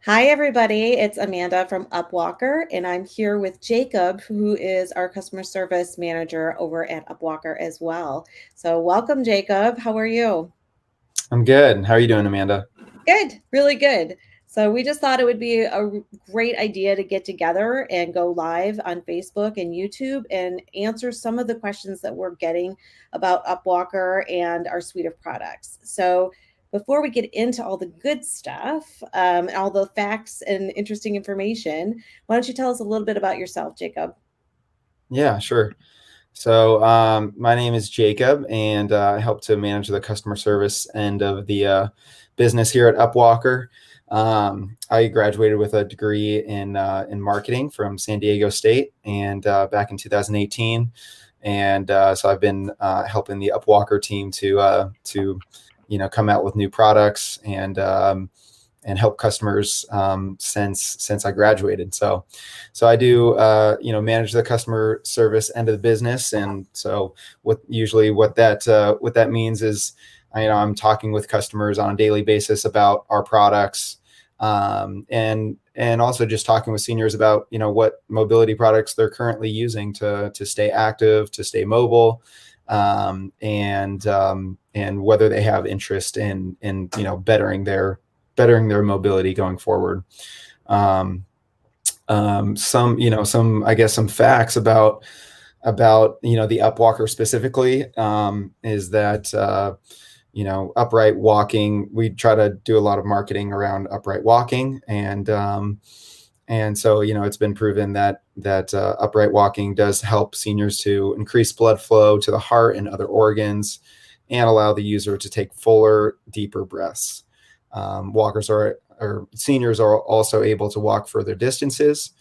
Hi, everybody. It's Amanda from UPWalker, and I'm here with Jacob, who is our customer service manager over at UPWalker as well. So, welcome, Jacob. How are you? I'm good. How are you doing, Amanda? Good, really good. So, we just thought it would be great idea to get together and go live on Facebook and YouTube and answer some of the questions that we're getting about UPWalker and our suite of products. So, before we get into all the good stuff, and all the facts and interesting information, why don't you tell us a little bit about yourself, Jacob? Yeah, sure. So, my name is Jacob, and I help to manage the customer service end of the business here at UpWalker. I graduated with a degree in marketing from San Diego State, and back in 2018, and so I've been helping the UpWalker team to come out with new products and help customers since I graduated. So I do manage the customer service end of the business, and so what that means is I'm talking with customers on a daily basis about our products, and also just talking with seniors about what mobility products they're currently using to stay active, to stay mobile, and whether they have interest in bettering their mobility going forward. Um, some I guess some facts about the upwalker specifically, is that upright walking. We try to do a lot of marketing around upright walking, and so it's been proven that upright walking does help seniors to increase blood flow to the heart and other organs, and allow the user to take fuller, deeper breaths. Walkers or seniors are also able to walk further distances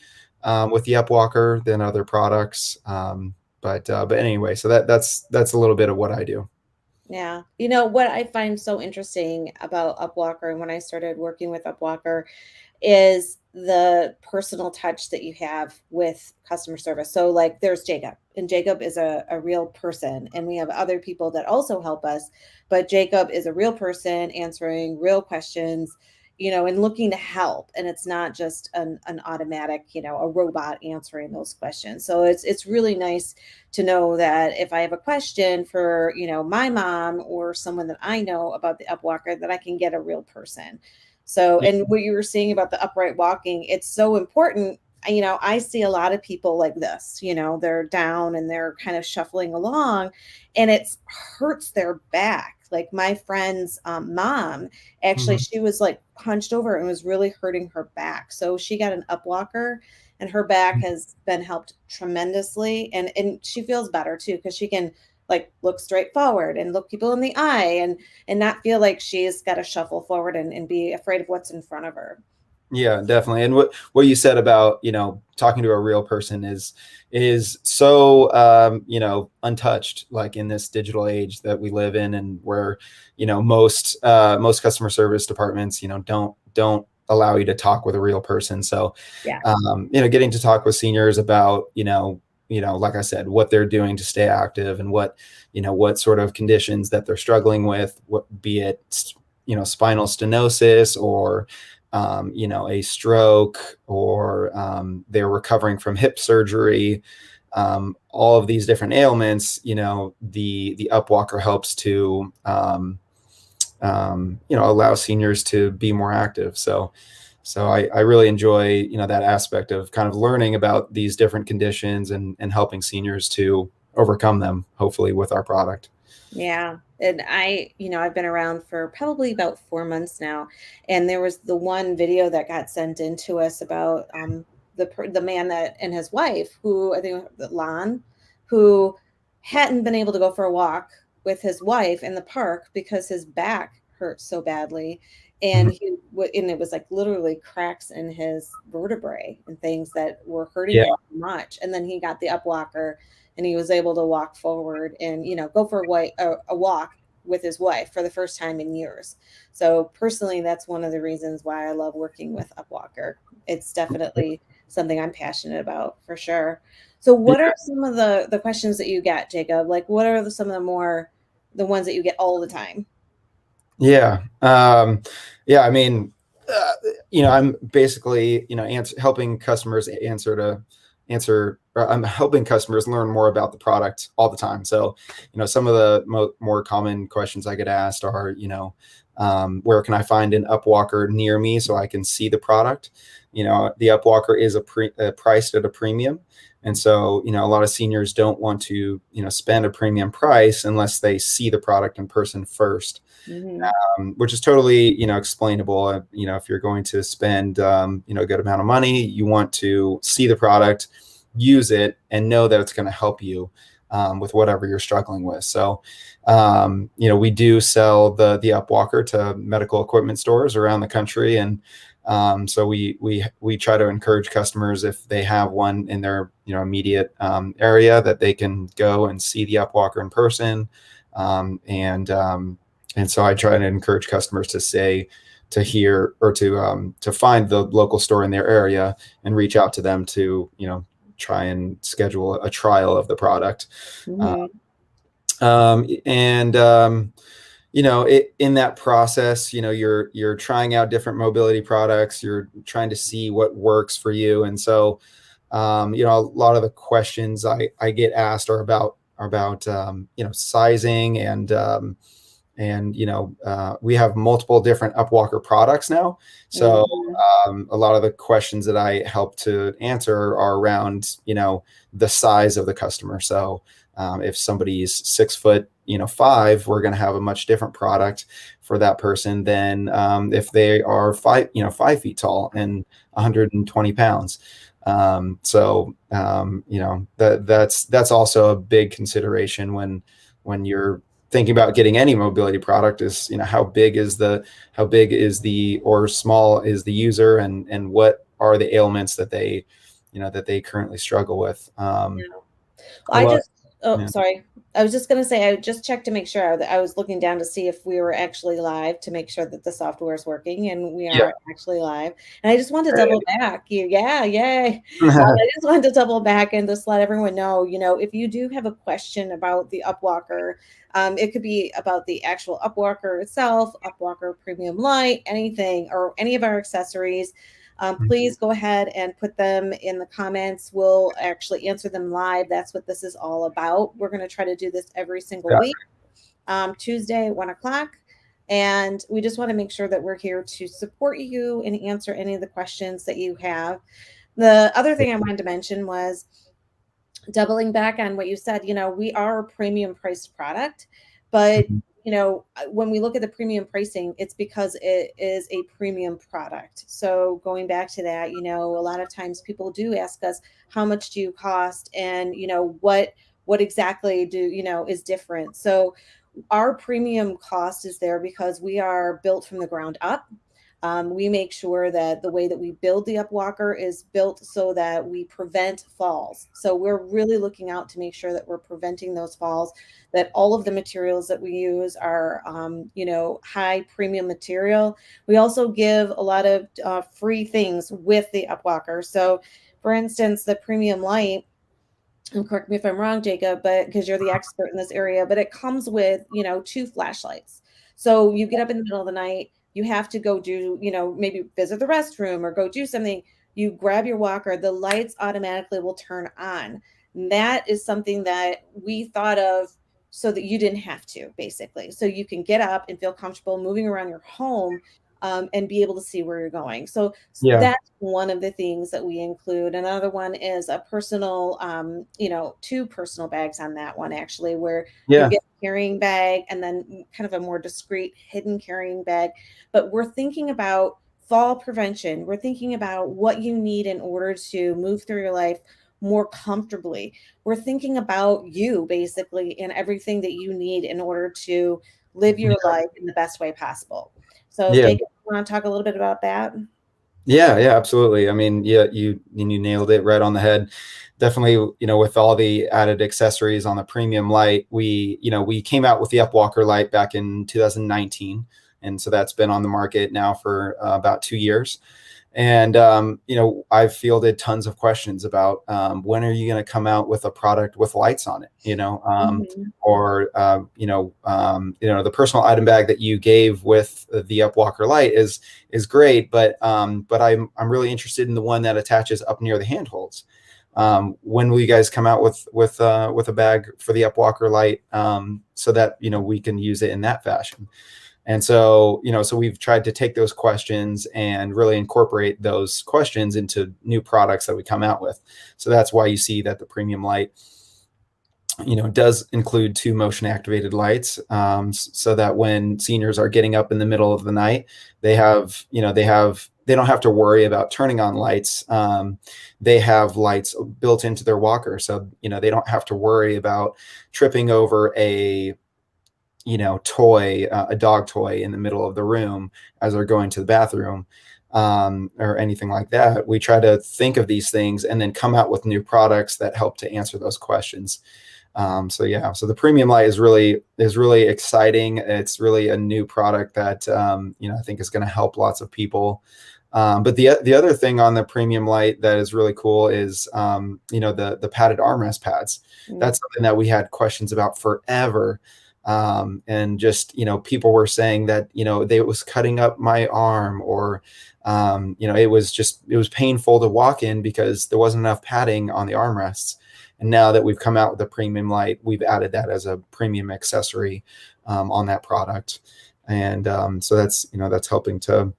with the UpWalker than other products. But anyway, so that's a little bit of what I do. Yeah. You know, what I find so interesting about UpWalker and when I started working with UpWalker is the personal touch that you have with customer service. So, like, there's Jacob, and Jacob is a real person, and we have other people that also help us, but Jacob is a real person answering real questions, and looking to help. And it's not just an automatic, a robot answering those questions. So it's really nice to know that if I have a question for, my mom or someone that I know about the upwalker, that I can get a real person. So, Yeah. and what you were saying about the upright walking, it's so important. I see a lot of people like this, they're down and they're kind of shuffling along, and it hurts their back. Like my friend's mom, actually, Mhm. she was like hunched over and was really hurting her back. So she got an up walker, and her back has been helped tremendously. And she feels better too, because she can like look straight forward and look people in the eye and not feel like she's got to shuffle forward and be afraid of what's in front of her. Yeah, definitely. And what you said about talking to a real person is so untouched, like in this digital age that we live in, and where most customer service departments don't allow you to talk with a real person. So Yeah. getting to talk with seniors about like I said, what they're doing to stay active, and what sort of conditions that they're struggling with, what be it spinal stenosis, or a stroke, or they're recovering from hip surgery. All of these different ailments, the Upwalker helps to allow seniors to be more active. So I really enjoy that aspect of kind of learning about these different conditions, and helping seniors to overcome them, hopefully with our product. Yeah. And I've been around for probably about 4 months now. And there was the one video that got sent in to us about the man that and his wife, who I think Lon, who hadn't been able to go for a walk with his wife in the park because his back hurt so badly. And Mhm. and it was like literally cracks in his vertebrae and things that were hurting Yeah. him much. And then he got the up walker, and he was able to walk forward and go for a walk with his wife for the first time in years. So personally, that's one of the reasons why I love working with Upwalker. It's definitely something I'm passionate about for sure. So what are some of the questions that you get, Jacob? Like what are some of the ones that you get all the time? Yeah. Yeah. I mean, uh, I'm basically, helping customers I'm helping customers learn more about the product all the time. So, some of the more common questions I get asked are, where can I find an Upwalker near me so I can see the product? The Upwalker is priced at a premium. And so, a lot of seniors don't want to, spend a premium price unless they see the product in person first, Mhm. which is totally, explainable. If you're going to spend, a good amount of money, you want to see the product, use it, and know that it's going to help you with whatever you're struggling with. So, we do sell the Upwalker to medical equipment stores around the country, and so we try to encourage customers, if they have one in their immediate area, that they can go and see the Upwalker in person, and so I try to encourage customers to hear, or to find the local store in their area and reach out to them to try and schedule a trial of the product. Uh, Mhm. and in that process, you're trying out different mobility products. You're trying to see what works for you, and so a lot of the questions I get asked are about sizing, and we have multiple different Upwalker products now. So Mhm. a lot of the questions that I help to answer are around the size of the customer. So if somebody's 6 foot 5, we're going to have a much different product for that person than if they are 5 feet tall and 120 pounds. That's also a big consideration when you're thinking about getting any mobility product, is how big is the or small is the user, and what are the ailments that they currently struggle with. Well, A I lot. just oh, Yeah. sorry. I was just gonna say, I just checked to make sure that I was looking down to see if we were actually live, to make sure that the software is working, and we Yeah. are actually live. And I just wanted to double Great. back. Yeah, yay. I just wanted to double back and just let everyone know, if you do have a question about the Upwalker, it could be about the actual Upwalker itself, Upwalker Premium Light, anything, or any of our accessories. Please go ahead and put them in the comments. We'll actually answer them live. That's what this is all about. We're going to try to do this every single Yeah. week, Tuesday at 1 o'clock. And we just want to make sure that we're here to support you and answer any of the questions that you have. The other thing I wanted to mention was, doubling back on what you said, we are a premium priced product, but Mhm. when we look at the premium pricing, it's because it is a premium product. So going back to that, a lot of times people do ask us, how much do you cost? And what exactly is different. So our premium cost is there because we are built from the ground up. We make sure that the way that we build the Upwalker is built so that we prevent falls. So we're really looking out to make sure that we're preventing those falls, that all of the materials that we use are, high premium material. We also give a lot of free things with the Upwalker. So, for instance, the premium light, and correct me if I'm wrong, Jacob, but because you're the expert in this area, but it comes with, two flashlights. So you get up in the middle of the night, you have to go do, maybe visit the restroom or go do something. You grab your walker, the lights automatically will turn on. And that is something that we thought of so that you didn't have to, basically. So you can get up and feel comfortable moving around your home, and be able to see where you're going. So Yeah. that's one of the things that we include. Another one is a personal, two personal bags on that one, actually, where you Yeah. get a carrying bag and then kind of a more discreet hidden carrying bag. But we're thinking about fall prevention. We're thinking about what you need in order to move through your life more comfortably. We're thinking about you, basically, and everything that you need in order to live your life in the best way possible. So, Yeah. Jacob, you want to talk a little bit about that? Yeah, yeah, absolutely. I mean, yeah, you nailed it right on the head. Definitely, with all the added accessories on the premium light, we came out with the Upwalker light back in 2019, and so that's been on the market now for about 2 years. And I've fielded tons of questions about when are you going to come out with a product with lights on it, Mhm. the personal item bag that you gave with the UpWalker light is great, but I'm really interested in the one that attaches up near the handholds. When will you guys come out with a bag for the UpWalker light, so that we can use it in that fashion? And so, so we've tried to take those questions and really incorporate those questions into new products that we come out with. So that's why you see that the premium light, does include two motion activated lights, so that when seniors are getting up in the middle of the night, they don't have to worry about turning on lights. They have lights built into their walker. So, they don't have to worry about tripping over a dog toy in the middle of the room as they're going to the bathroom, or anything like that. We try to think of these things and then come out with new products that help to answer those questions. So the premium light is really exciting. It's really a new product that I think is going to help lots of people. But the other thing on the premium light that is really cool is the padded armrest pads. Mm. That's something that we had questions about forever. And just people were saying that they it was cutting up my arm, or it was painful to walk in because there wasn't enough padding on the armrests. And now that we've come out with the premium light, we've added that as a premium accessory on that product. And so that's helping to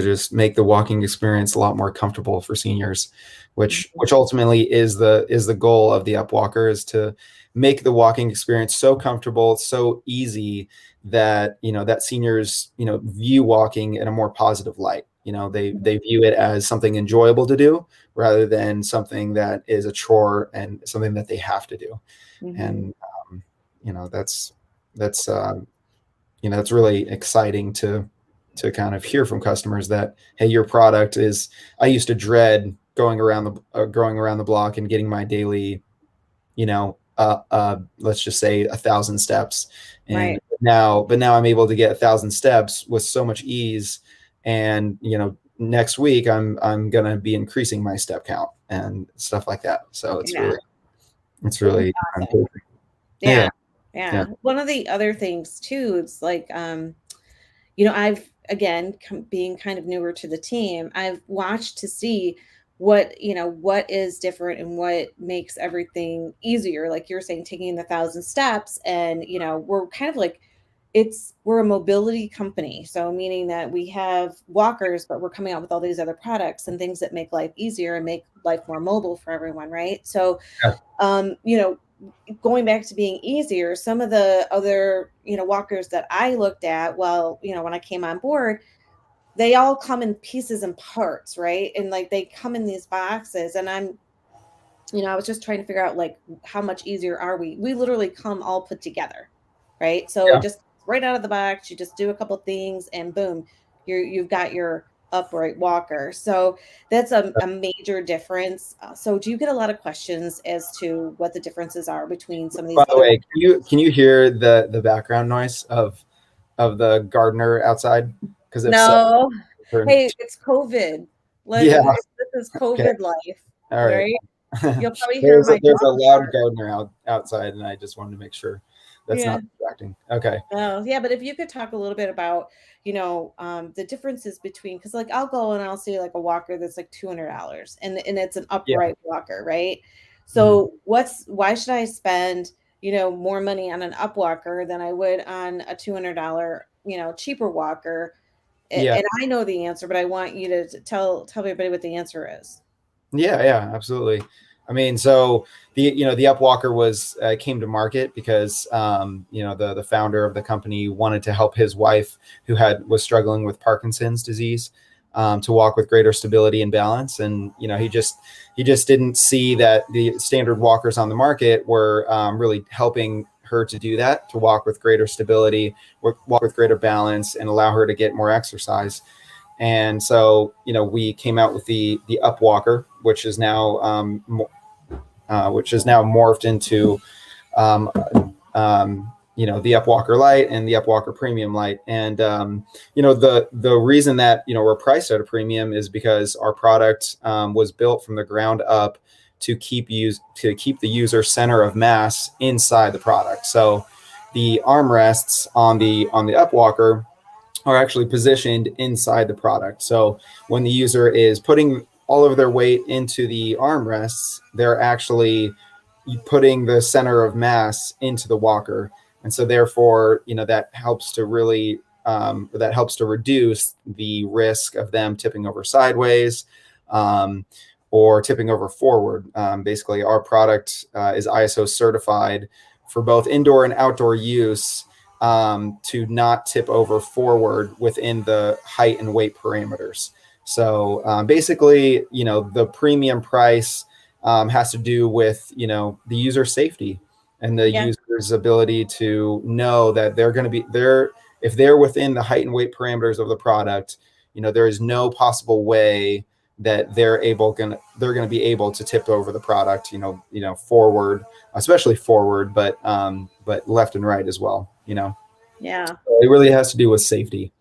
just make the walking experience a lot more comfortable for seniors, which ultimately is the goal of the UpWalker, is to make the walking experience so comfortable, so easy, that that seniors view walking in a more positive light. They view it as something enjoyable to do, rather than something that is a chore and something that they have to do. Mhm. And you know that's that's really exciting to kind of hear from customers that, hey, your product is, I used to dread going around the block and getting my daily, let's just say 1,000 steps. And Right. now I'm able to get 1,000 steps with so much ease. And next week I'm gonna be increasing my step count and stuff like that. So Yeah. it's Which is really awesome. yeah. Yeah. Yeah. Yeah. One of the other things too, it's like, I've again being kind of newer to the team, I've watched to see what is different and what makes everything easier. Like you're saying, taking the 1,000 steps, and we're kind of like we're a mobility company, so meaning that we have walkers, but we're coming out with all these other products and things that make life easier and make life more mobile for everyone, right? So Yeah. um, you know, going back to being easier, some of the other, walkers that I looked at, well, when I came on board, they all come in pieces and parts, right? And like they come in these boxes, and I was just trying to figure out like how much easier are we? We literally come all put together, right? So Yeah. just right out of the box, you just do a couple things and boom, you've got your upright walker. So that's a major difference. So do you get a lot of questions as to what the differences are between some of these By the other? way, can you hear the background noise of the gardener outside? Because if so, No. turn. Hey, it's COVID. Yeah. This is Okay. COVID life, All right. right? You'll probably hear there's a, my there's a dog loud bark. gardener outside, and I just wanted to make sure that's Yeah. not distracting. Okay. Oh, yeah, but if you could talk a little bit about, the differences between, because like I'll go and I'll see like a walker that's like $200, and it's an Yeah. upright walker, right? Mhm. So why should I spend, more money on an up walker than I would on a $200, cheaper walker? Yeah. And I know the answer, but I want you to tell everybody what the answer is. Yeah, yeah, absolutely. I mean, so the Upwalker came to market because the founder of the company wanted to help his wife, who was struggling with Parkinson's disease, to walk with greater stability and balance. And he just didn't see that the standard walkers on the market were really helping her to do that, to walk with greater stability, walk with greater balance, and allow her to get more exercise. And so we came out with the Upwalker, which is now morphed into um, the UPWalker Light and the UPWalker Premium Light. And the reason that we're priced at a premium is because our product was built from the ground up to keep the user center of mass inside the product. So the armrests on the UPWalker are actually positioned inside the product. So when the user is putting all of their weight into the armrests, they're actually putting the center of mass into the walker. And so therefore, that helps to really that helps to reduce the risk of them tipping over sideways or tipping over forward. Basically, our product is ISO certified for both indoor and outdoor use to not tip over forward within the height and weight parameters. So basically, the premium price has to do with the user safety and the Yeah. user's ability to know that they're going to be there if they're within the height and weight parameters of the product. There is no possible way that they're going to be able to tip over the product, forward, especially forward, but left and right as well. Yeah. It really has to do with safety.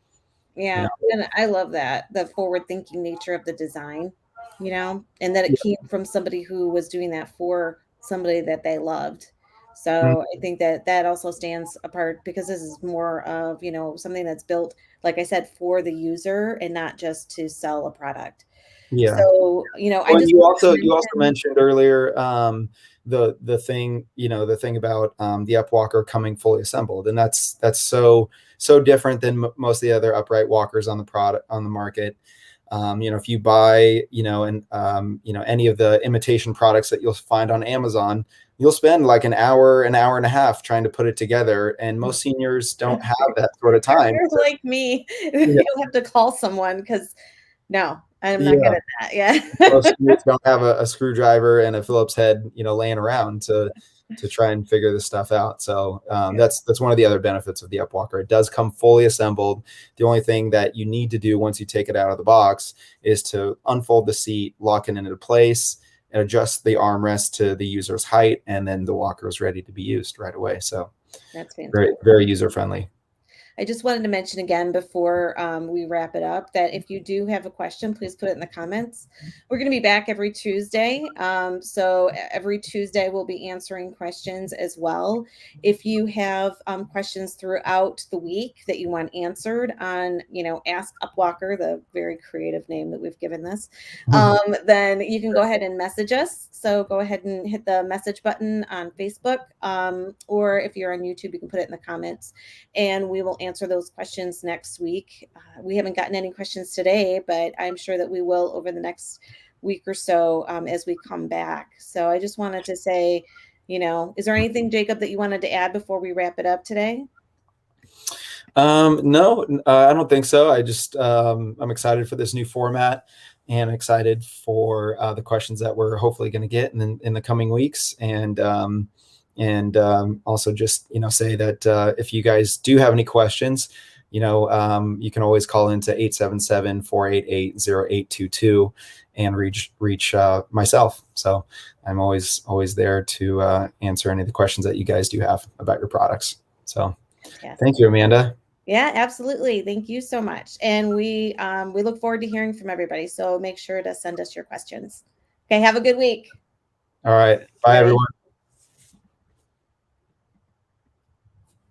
You Yeah, know. and I love that, the forward-thinking nature of the design, and that it came from somebody who was doing that for somebody that they loved. Mhm. So I think that that also stands apart because this is more of, something that's built, like I said, for the user and not just to sell a product. Yeah. So, I Well, and just you wanted to also mention. mentioned earlier the thing about the UPWalker coming fully assembled, and that's so different than most of the other upright walkers on the market. If you buy and any of the imitation products that you'll find on Amazon, you'll spend like an hour and a half trying to put it together, and most seniors don't have that sort of time. You're like me. Yeah, You'll have to call someone because no, I'm not good yeah. at that. Yeah. Most seniors don't have a screwdriver and a Phillips head, laying around to try and figure this stuff out. So that's one of the other benefits of the UPWalker. It does come fully assembled. The only thing that you need to do once you take it out of the box is to unfold the seat, lock it into place, and adjust the armrest to the user's height, and then the walker is ready to be used right away. So That's very, fantastic. very user friendly. I just wanted to mention again before we wrap it up that if you do have a question, please put it in the comments. We're going to be back every Tuesday. So every Tuesday, we'll be answering questions as well. If you have questions throughout the week that you want answered on, Ask Upwalker, the very creative name that we've given this, then you can go ahead and message us. So go ahead and hit the message button on Facebook, or if you're on YouTube, you can put it in the comments and we will answer those questions next week. We haven't gotten any questions today, but I'm sure that we will over the next week or so as we come back. So I just wanted to say, is there anything, Jacob, that you wanted to add before we wrap it up today? No, I don't think so. I'm excited for this new format and excited for the questions that we're hopefully going to get in the coming weeks. And also just, say that if you guys do have any questions, you can always call into 877-488-0822 and reach myself. So I'm always there to answer any of the questions that you guys do have about your products. So thank Fantastic. you, Amanda. Yeah, absolutely. Thank you so much. And we look forward to hearing from everybody. So make sure to send us your questions. Okay, have a good week. All right. Bye, Bye. everyone.